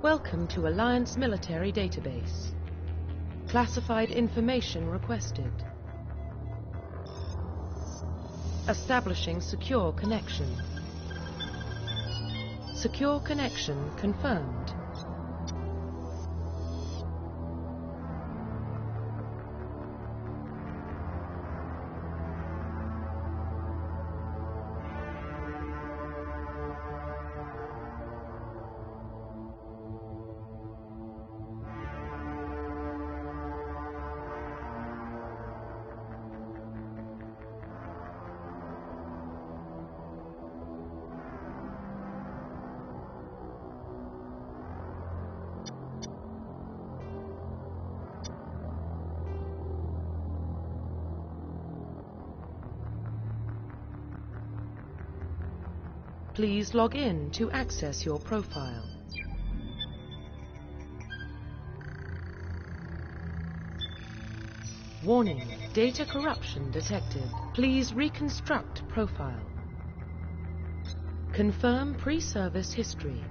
Welcome to Alliance Military Database. Classified information requested. Establishing secure connection. Secure connection confirmed. Please log in to access your profile. Warning, data corruption detected. Please reconstruct profile. Confirm pre-service history.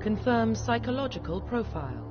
Confirm psychological profile.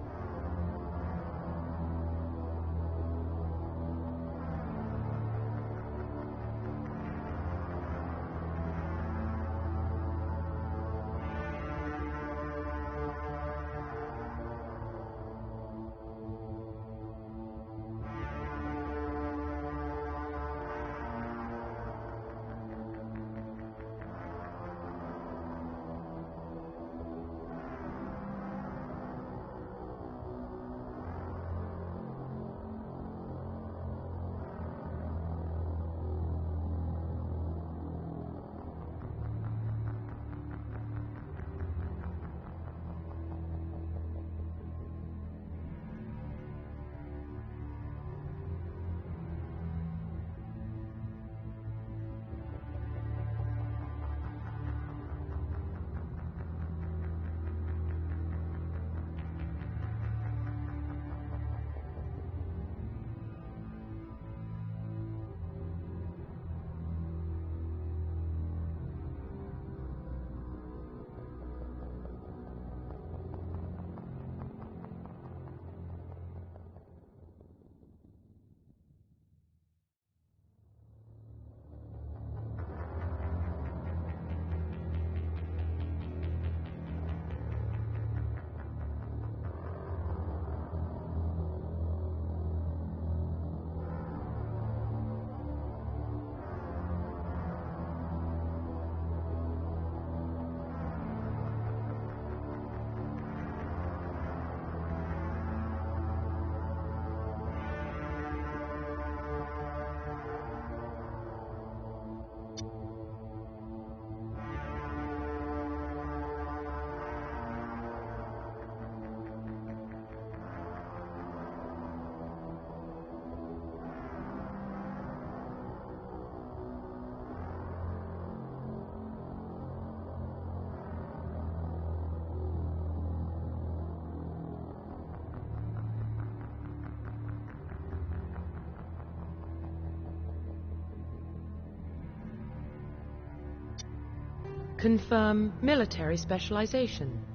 Confirm military specialization.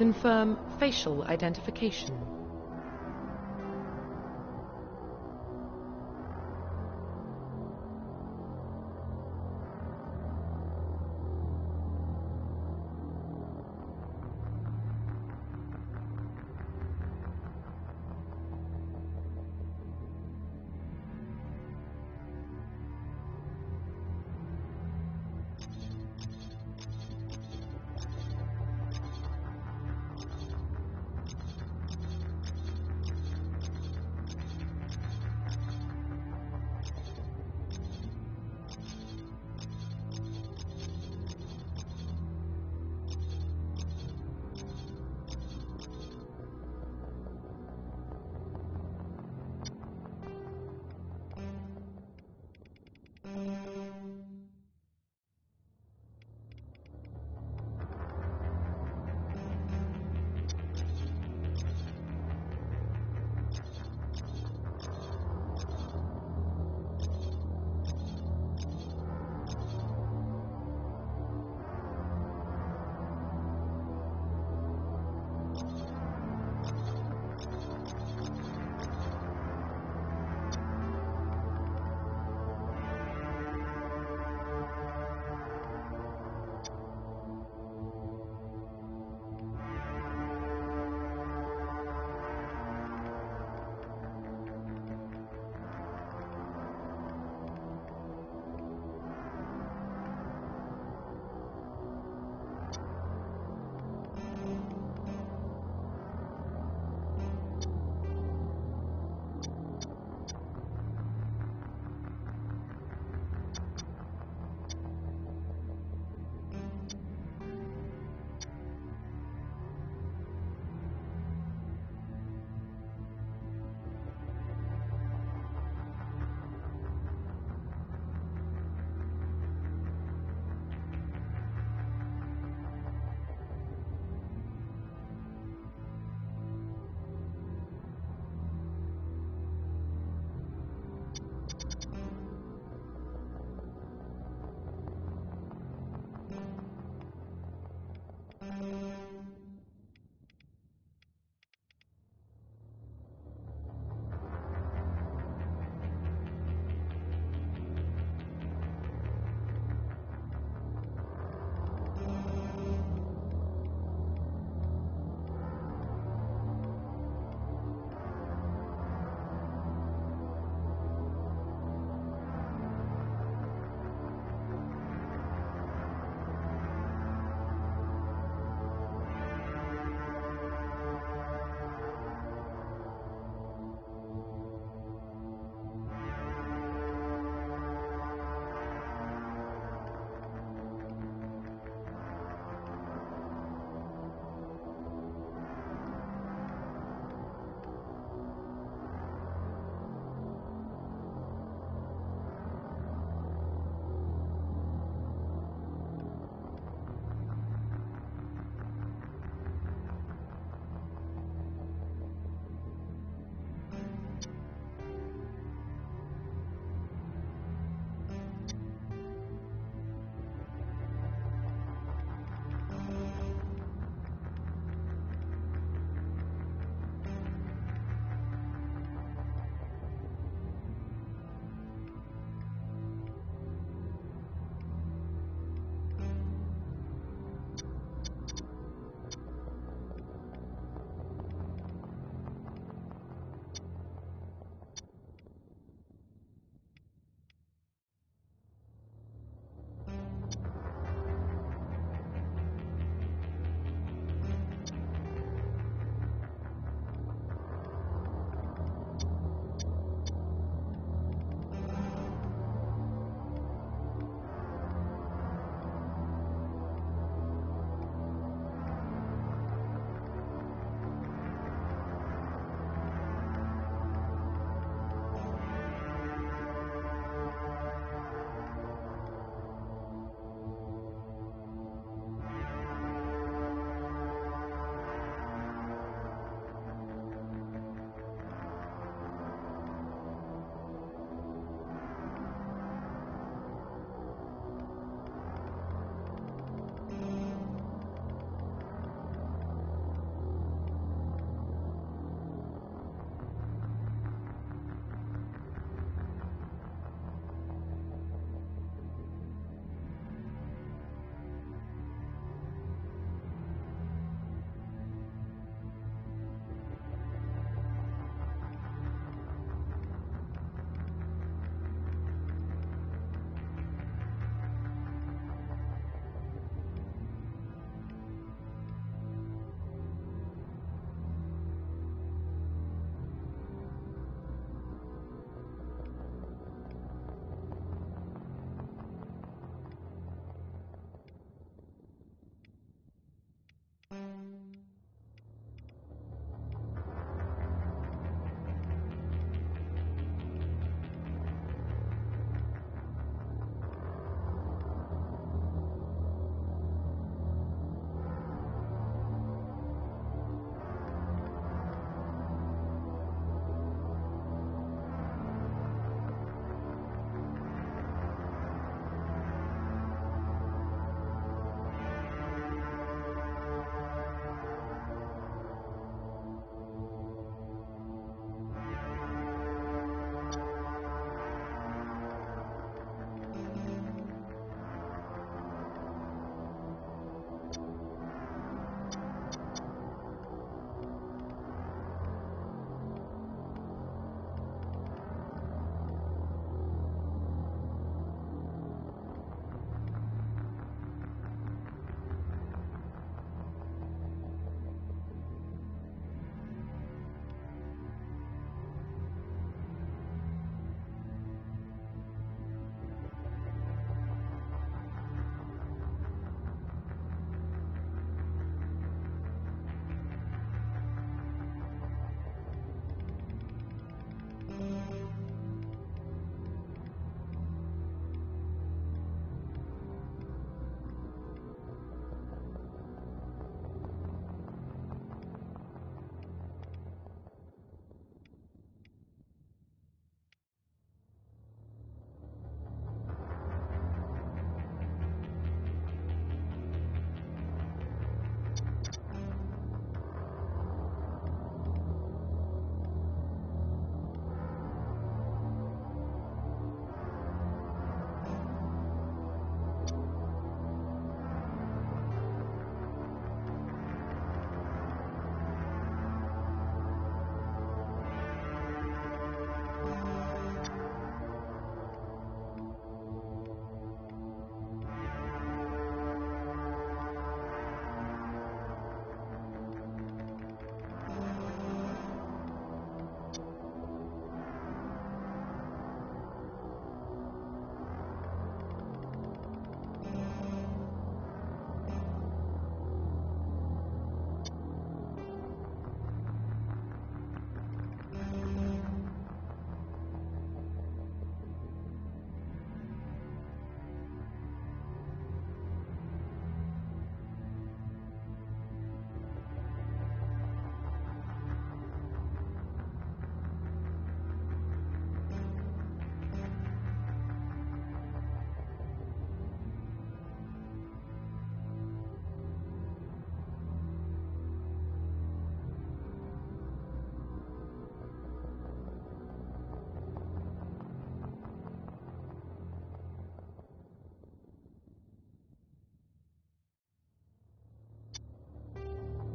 Confirm facial identification.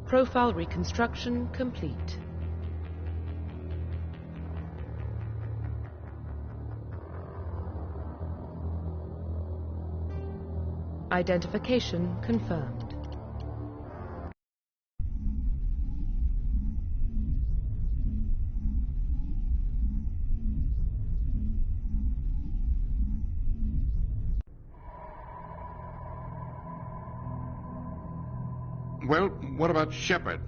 Profile reconstruction complete. Identification confirmed. Well, what about Shephard?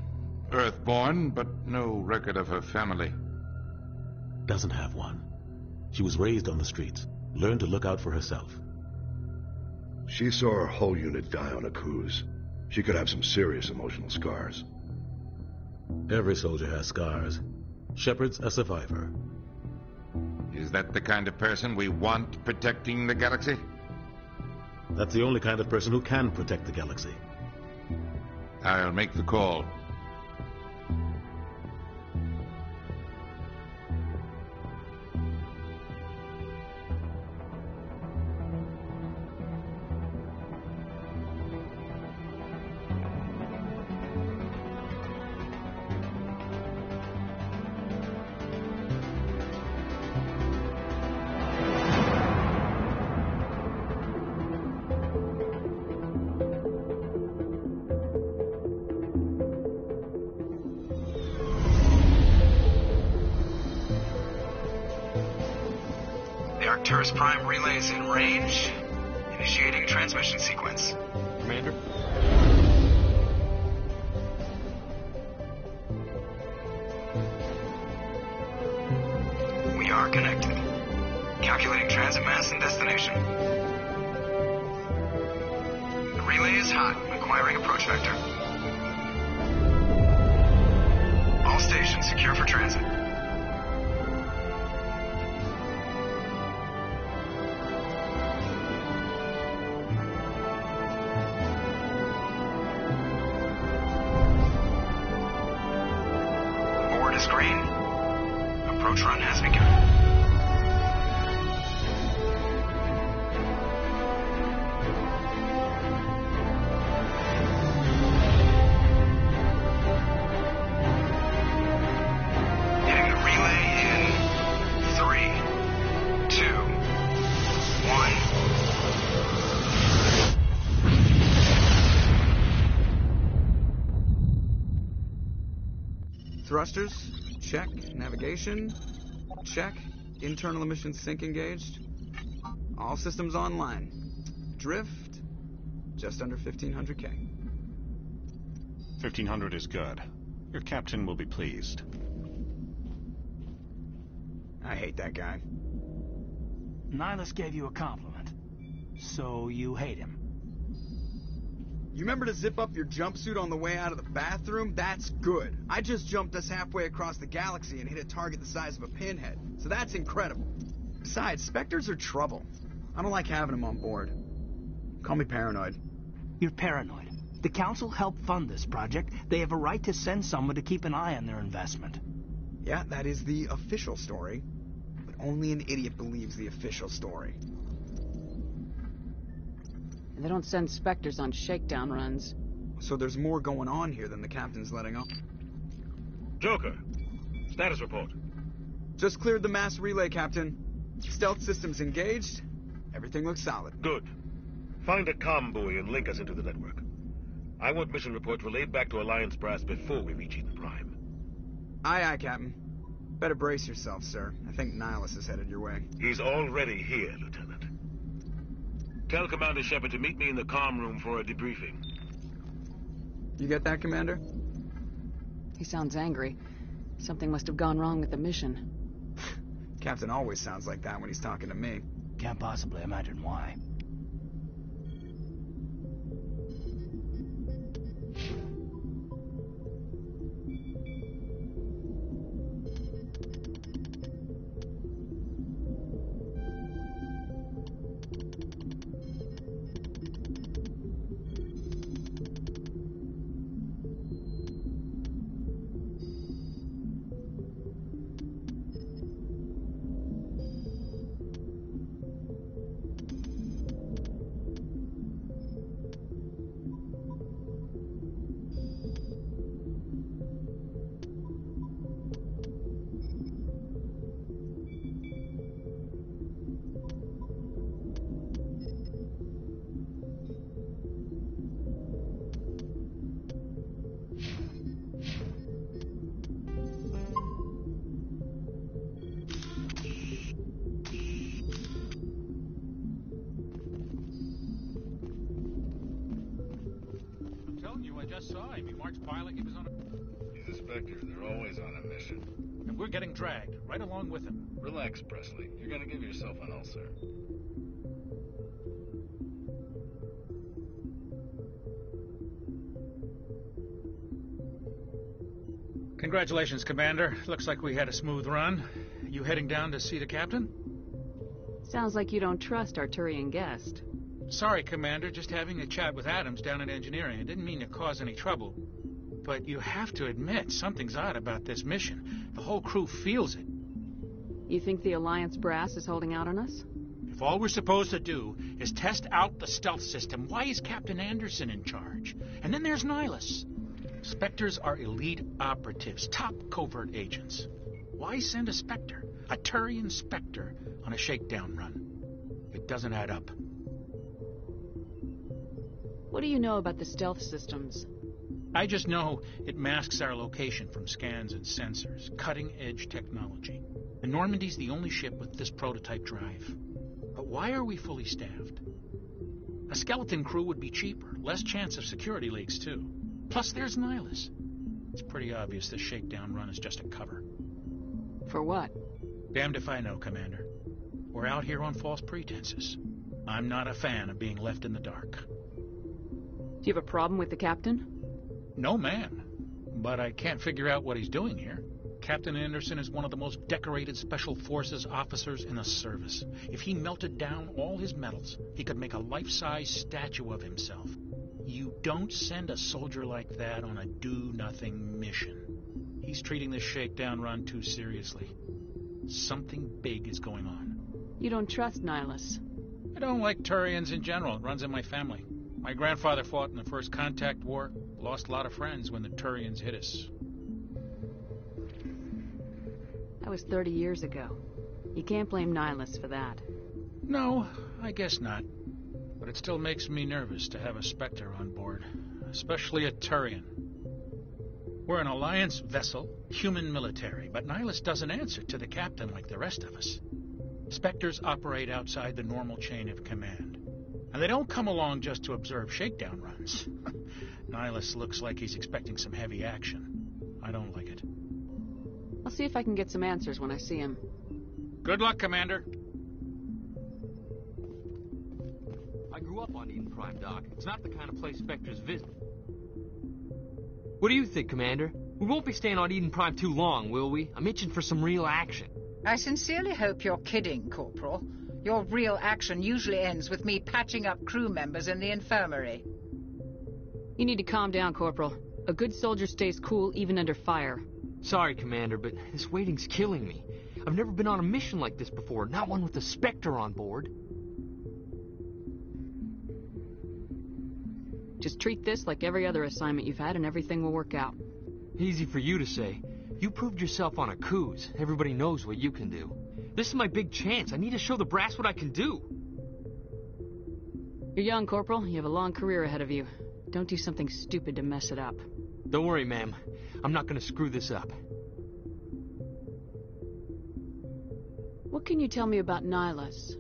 Earthborn, but no record of her family. Doesn't have one. She was raised on the streets, learned to look out for herself. She saw her whole unit die on a cruise. She could have some serious emotional scars. Every soldier has scars. Shephard's a survivor. Is that the kind of person we want protecting the galaxy? That's the only kind of person who can protect the galaxy. I'll make the call. Arcturus Prime relays in range. Initiating transmission sequence. Commander? We are connected. Calculating transit mass and destination. The relay is hot, acquiring approach vector. All stations secure for transit. Green. Approach run has begun. Hitting the relay in 3, 2, 1. Thrusters, check. Navigation, check. Internal emissions sync engaged. All systems online. Drift, just under 1,500K. 1,500 is good. Your captain will be pleased. I hate that guy. Nihilus gave you a compliment. So you hate him. You remember to zip up your jumpsuit on the way out of the bathroom? That's good. I just jumped us halfway across the galaxy and hit a target the size of a pinhead. So that's incredible. Besides, Spectres are trouble. I don't like having them on board. Call me paranoid. You're paranoid. The Council helped fund this project. They have a right to send someone to keep an eye on their investment. Yeah, that is the official story. But only an idiot believes the official story. They don't send Spectres on shakedown runs. So there's more going on here than the captain's letting on. Joker, status report. Just cleared the mass relay, Captain. Stealth systems engaged. Everything looks solid. Good. Find a comm buoy and link us into the network. I want mission reports relayed back to Alliance brass before we reach Eden Prime. Aye, aye, Captain. Better brace yourself, sir. I think Nihilus is headed your way. He's already here, Lieutenant. Tell Commander Shephard to meet me in the comm room for a debriefing. You get that, Commander? He sounds angry. Something must have gone wrong with the mission. Captain always sounds like that when he's talking to me. Can't possibly imagine why. Mark's pilot, he was on a... He's a Spectre. They're always on a mission. And we're getting dragged, right along with him. Relax, Presley. You're gonna give yourself an ulcer. Congratulations, Commander. Looks like we had a smooth run. You heading down to see the captain? Sounds like you don't trust our Turian guest. Sorry, Commander. Just having a chat with Adams down in engineering. I didn't mean to cause any trouble. But you have to admit, something's odd about this mission. The whole crew feels it. You think the Alliance brass is holding out on us? If all we're supposed to do is test out the stealth system, why is Captain Anderson in charge? And then there's Nihilus. Spectres are elite operatives, top covert agents. Why send a Spectre, a Turian Spectre, on a shakedown run? It doesn't add up. What do you know about the stealth systems? I just know it masks our location from scans and sensors. Cutting-edge technology. The Normandy's the only ship with this prototype drive. But why are we fully staffed? A skeleton crew would be cheaper, less chance of security leaks, too. Plus, there's Nihilus. It's pretty obvious this shakedown run is just a cover. For what? Damned if I know, Commander. We're out here on false pretenses. I'm not a fan of being left in the dark. Do you have a problem with the captain? No, ma'am. But I can't figure out what he's doing here. Captain Anderson is one of the most decorated Special Forces officers in the service. If he melted down all his medals, he could make a life-size statue of himself. You don't send a soldier like that on a do-nothing mission. He's treating this shakedown run too seriously. Something big is going on. You don't trust Nihilus? I don't like Turians in general. It runs in my family. My grandfather fought in the First Contact War. Lost a lot of friends when the Turians hit us. That was 30 years ago. You can't blame Nihilus for that. No, I guess not. But it still makes me nervous to have a Spectre on board, especially a Turian. We're an Alliance vessel, human military, but Nihilus doesn't answer to the captain like the rest of us. Spectres operate outside the normal chain of command. And they don't come along just to observe shakedown runs. Nihilus looks like he's expecting some heavy action. I don't like it. I'll see if I can get some answers when I see him. Good luck, Commander. I grew up on Eden Prime, Doc. It's not the kind of place Spectres visit. What do you think, Commander? We won't be staying on Eden Prime too long, will we? I'm itching for some real action. I sincerely hope you're kidding, Corporal. Your real action usually ends with me patching up crew members in the infirmary. You need to calm down, Corporal. A good soldier stays cool even under fire. Sorry, Commander, but this waiting's killing me. I've never been on a mission like this before, not one with a Spectre on board. Just treat this like every other assignment you've had and everything will work out. Easy for you to say. You proved yourself on a cruise. Everybody knows what you can do. This is my big chance. I need to show the brass what I can do. You're young, Corporal. You have a long career ahead of you. Don't do something stupid to mess it up. Don't worry, ma'am. I'm not going to screw this up. What can you tell me about Nihilus?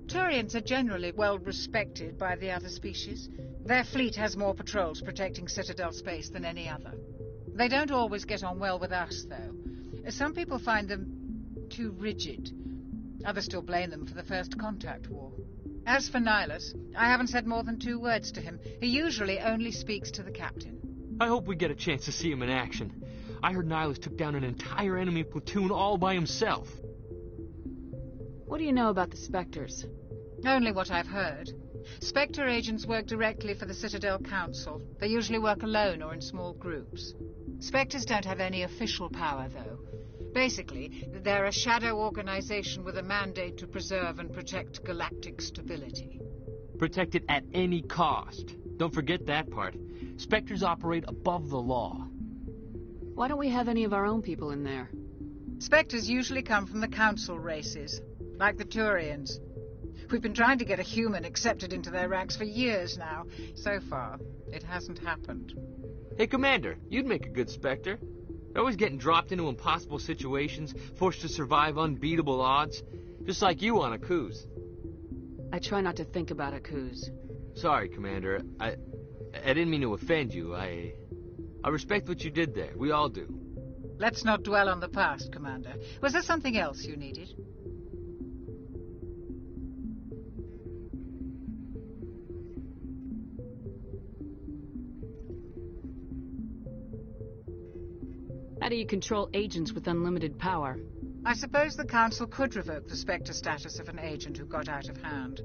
Turians are generally well respected by the other species. Their fleet has more patrols protecting Citadel space than any other. They don't always get on well with us, though. Some people find them too rigid. Others still blame them for the First Contact War. As for Nihilus, I haven't said more than 2 words to him. He usually only speaks to the captain. I hope we get a chance to see him in action. I heard Nihilus took down an entire enemy platoon all by himself. What do you know about the Spectres? Only what I've heard. Spectre agents work directly for the Citadel Council. They usually work alone or in small groups. Spectres don't have any official power, though. Basically, they're a shadow organization with a mandate to preserve and protect galactic stability. Protect it at any cost. Don't forget that part. Spectres operate above the law. Why don't we have any of our own people in there? Spectres usually come from the Council races, like the Turians. We've been trying to get a human accepted into their ranks for years now. So far, it hasn't happened. Hey, Commander, you'd make a good Spectre. They're always getting dropped into impossible situations, forced to survive unbeatable odds. Just like you on a cruise. I try not to think about a cruise. Sorry, Commander. I didn't mean to offend you. I respect what you did there. We all do. Let's not dwell on the past, Commander. Was there something else you needed? How do you control agents with unlimited power? I suppose the Council could revoke the Spectre status of an agent who got out of hand.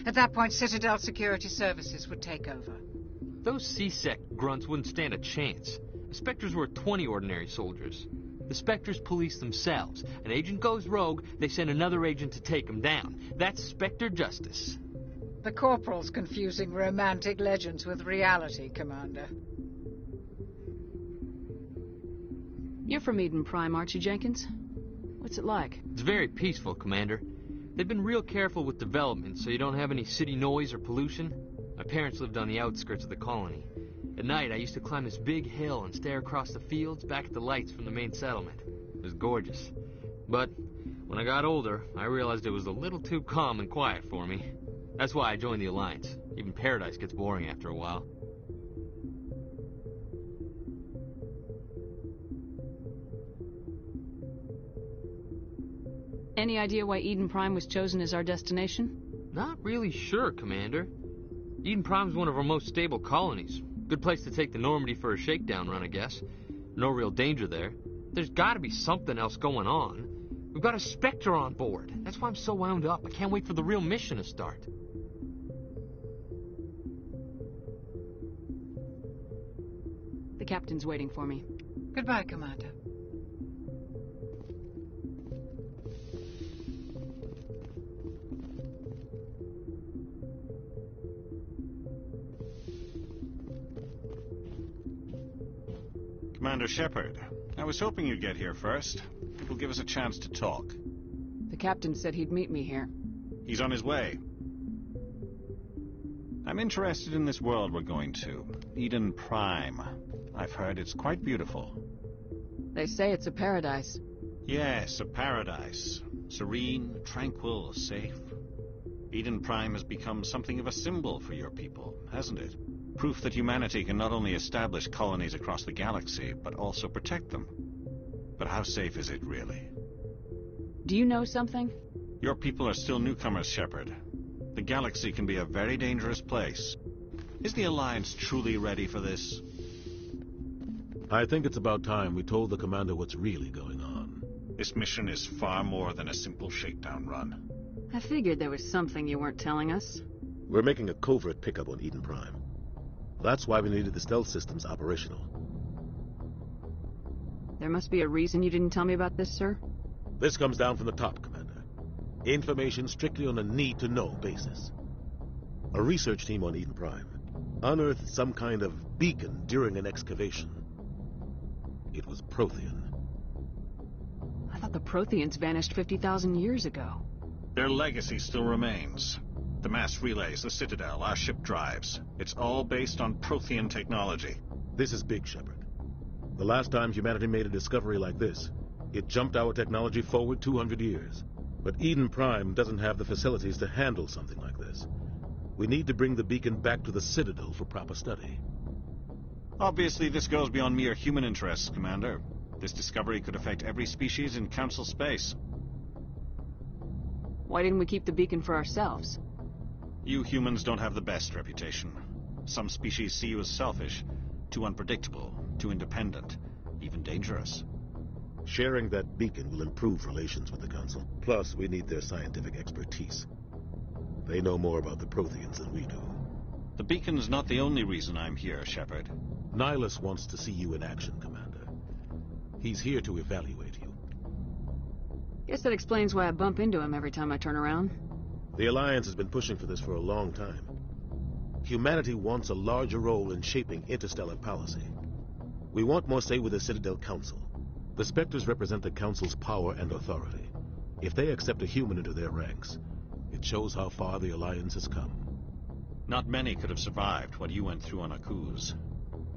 At that point, Citadel Security Services would take over. Those C-Sec grunts wouldn't stand a chance. The Spectres were 20 ordinary soldiers. The Spectres police themselves. An agent goes rogue, they send another agent to take him down. That's Spectre justice. The Corporal's confusing romantic legends with reality, Commander. You're from Eden Prime, aren't you, Jenkins? What's it like? It's very peaceful, Commander. They've been real careful with development, so you don't have any city noise or pollution. My parents lived on the outskirts of the colony. At night, I used to climb this big hill and stare across the fields back at the lights from the main settlement. It was gorgeous. But when I got older, I realized it was a little too calm and quiet for me. That's why I joined the Alliance. Even Paradise gets boring after a while. Any idea why Eden Prime was chosen as our destination? Not really sure, Commander. Eden Prime's one of our most stable colonies. Good place to take the Normandy for a shakedown run, I guess. No real danger there. There's gotta be something else going on. We've got a Spectre on board. That's why I'm so wound up. I can't wait for the real mission to start. The captain's waiting for me. Goodbye, Commander. Commander Shephard, I was hoping you'd get here first. It will give us a chance to talk. The captain said he'd meet me here. He's on his way. I'm interested in this world we're going to, Eden Prime. I've heard it's quite beautiful. They say it's a paradise. Yes, a paradise. Serene, tranquil, safe. Eden Prime has become something of a symbol for your people, hasn't it? Proof that humanity can not only establish colonies across the galaxy, but also protect them. But how safe is it, really? Do you know something? Your people are still newcomers, Shephard. The galaxy can be a very dangerous place. Is the Alliance truly ready for this? I think it's about time we told the Commander what's really going on. This mission is far more than a simple shakedown run. I figured there was something you weren't telling us. We're making a covert pickup on Eden Prime. That's why we needed the stealth systems operational. There must be a reason you didn't tell me about this, sir? This comes down from the top, Commander. Information strictly on a need-to-know basis. A research team on Eden Prime unearthed some kind of beacon during an excavation. It was Prothean. I thought the Protheans vanished 50,000 years ago. Their legacy still remains. The mass relays, the Citadel, our ship drives. It's all based on Prothean technology. This is big, Shephard. The last time humanity made a discovery like this, it jumped our technology forward 200 years. But Eden Prime doesn't have the facilities to handle something like this. We need to bring the beacon back to the Citadel for proper study. Obviously, this goes beyond mere human interests, Commander. This discovery could affect every species in Council space. Why didn't we keep the beacon for ourselves? You humans don't have the best reputation. Some species see you as selfish, too unpredictable, too independent, even dangerous. Sharing that beacon will improve relations with the Council. Plus, we need their scientific expertise. They know more about the Protheans than we do. The beacon's not the only reason I'm here, Shephard. Nihilus wants to see you in action, Commander. He's here to evaluate you. Guess that explains why I bump into him every time I turn around. The Alliance has been pushing for this for a long time. Humanity wants a larger role in shaping interstellar policy. We want more say with the Citadel Council. The Spectres represent the Council's power and authority. If they accept a human into their ranks, it shows how far the Alliance has come. Not many could have survived what you went through on Akuz.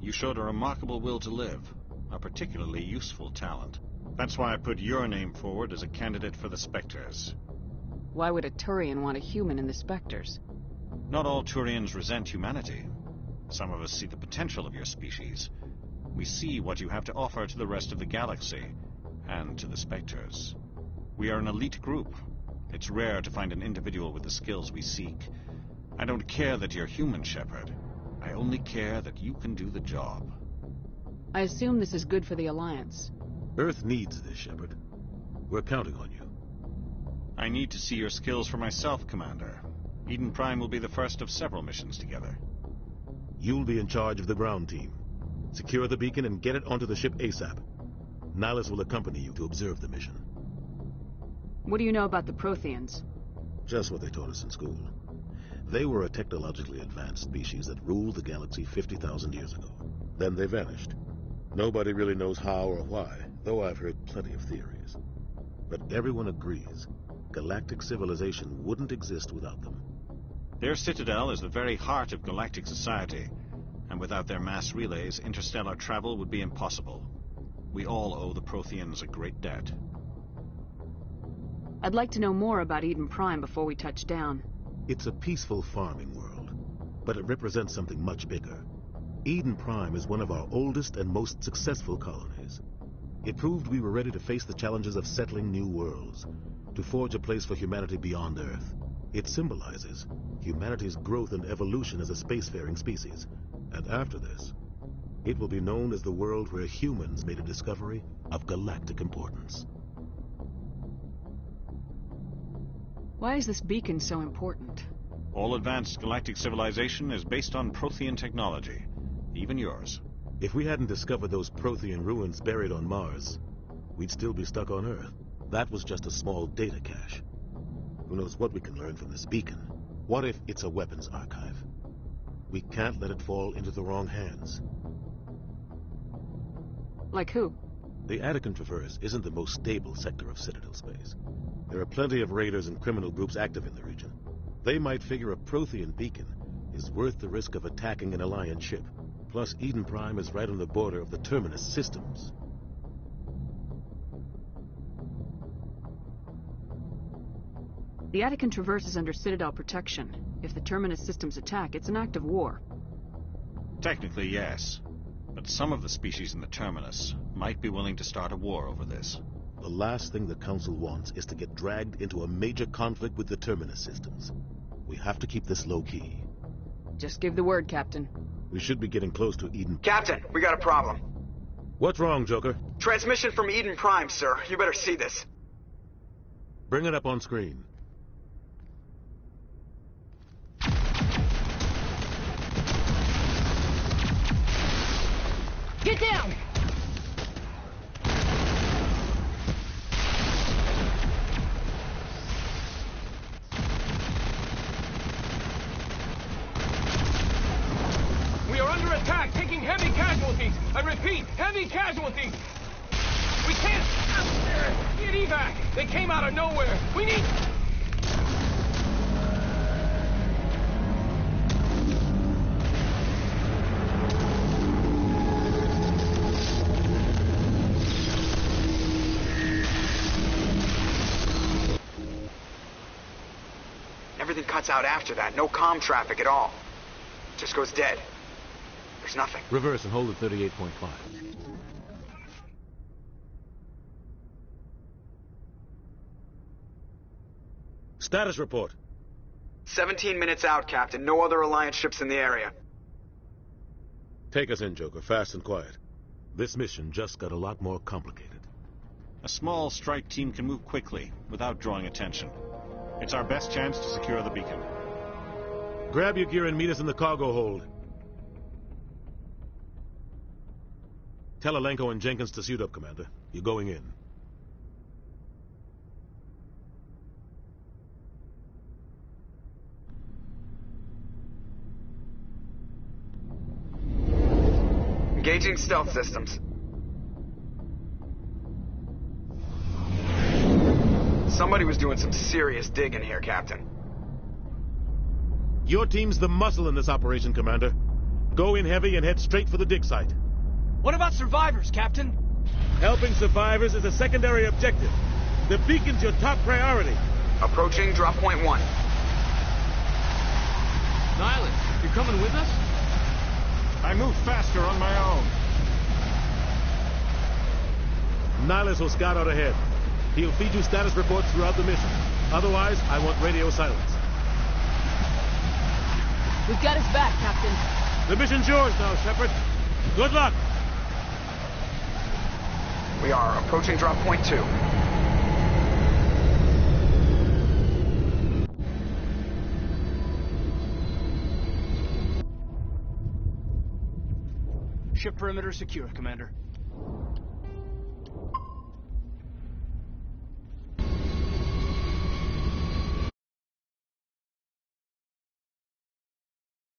You showed a remarkable will to live, a particularly useful talent. That's why I put your name forward as a candidate for the Spectres. Why would a Turian want a human in the Spectres? Not all Turians resent humanity. Some of us see the potential of your species. We see what you have to offer to the rest of the galaxy, and to the Spectres. We are an elite group. It's rare to find an individual with the skills we seek. I don't care that you're human, Shephard. I only care that you can do the job. I assume this is good for the Alliance. Earth needs this, Shephard. We're counting on you. I need to see your skills for myself, Commander. Eden Prime will be the first of several missions together. You'll be in charge of the ground team. Secure the beacon and get it onto the ship ASAP. Nihilus will accompany you to observe the mission. What do you know about the Protheans? Just what they taught us in school. They were a technologically advanced species that ruled the galaxy 50,000 years ago. Then they vanished. Nobody really knows how or why, though I've heard plenty of theories. But everyone agrees, galactic civilization wouldn't exist without them. Their citadel is the very heart of galactic society, and without their mass relays, interstellar travel would be impossible. We all owe the Protheans a great debt. I'd like to know more about Eden Prime before we touch down. It's a peaceful farming world, but it represents something much bigger. Eden Prime is one of our oldest and most successful colonies. It proved we were ready to face the challenges of settling new worlds, to forge a place for humanity beyond Earth. It symbolizes humanity's growth and evolution as a spacefaring species. And after this, it will be known as the world where humans made a discovery of galactic importance. Why is this beacon so important? All advanced galactic civilization is based on Prothean technology, even yours. If we hadn't discovered those Prothean ruins buried on Mars, we'd still be stuck on Earth. That was just a small data cache. Who knows what we can learn from this beacon? What if it's a weapons archive? We can't let it fall into the wrong hands. Like who? The Attican Traverse isn't the most stable sector of Citadel space. There are plenty of raiders and criminal groups active in the region. They might figure a Prothean beacon is worth the risk of attacking an Alliance ship. Plus, Eden Prime is right on the border of the Terminus systems. The Attican Traverse is under Citadel protection. If the Terminus systems attack, it's an act of war. Technically, yes. But some of the species in the Terminus might be willing to start a war over this. The last thing the Council wants is to get dragged into a major conflict with the Terminus systems. We have to keep this low-key. Just give the word, Captain. We should be getting close to Eden. Captain, we got a problem. What's wrong, Joker? Transmission from Eden Prime, sir. You better see this. Bring it up on screen. Get down! We are under attack, taking heavy casualties. I repeat, heavy casualties. We can't get evac. They came out of nowhere. We need... Everything cuts out after that. No comm traffic at all. Just goes dead. There's nothing. Reverse and hold at 38.5. Status report. 17 minutes out, Captain. No other Alliance ships in the area. Take us in, Joker. Fast and quiet. This mission just got a lot more complicated. A small strike team can move quickly, without drawing attention. It's our best chance to secure the beacon. Grab your gear and meet us in the cargo hold. Tell Alenko and Jenkins to suit up, Commander. You're going in. Engaging stealth systems. Somebody was doing some serious digging here, Captain. Your team's the muscle in this operation, Commander. Go in heavy and head straight for the dig site. What about survivors, Captain? Helping survivors is a secondary objective. The beacon's your top priority. Approaching drop point 1. Nihilus, you're coming with us? I move faster on my own. Nihilus will scout out ahead. He'll feed you status reports throughout the mission. Otherwise, I want radio silence. We've got his back, Captain. The mission's yours now, Shephard. Good luck! We are approaching drop point 2. Ship perimeter secure, Commander.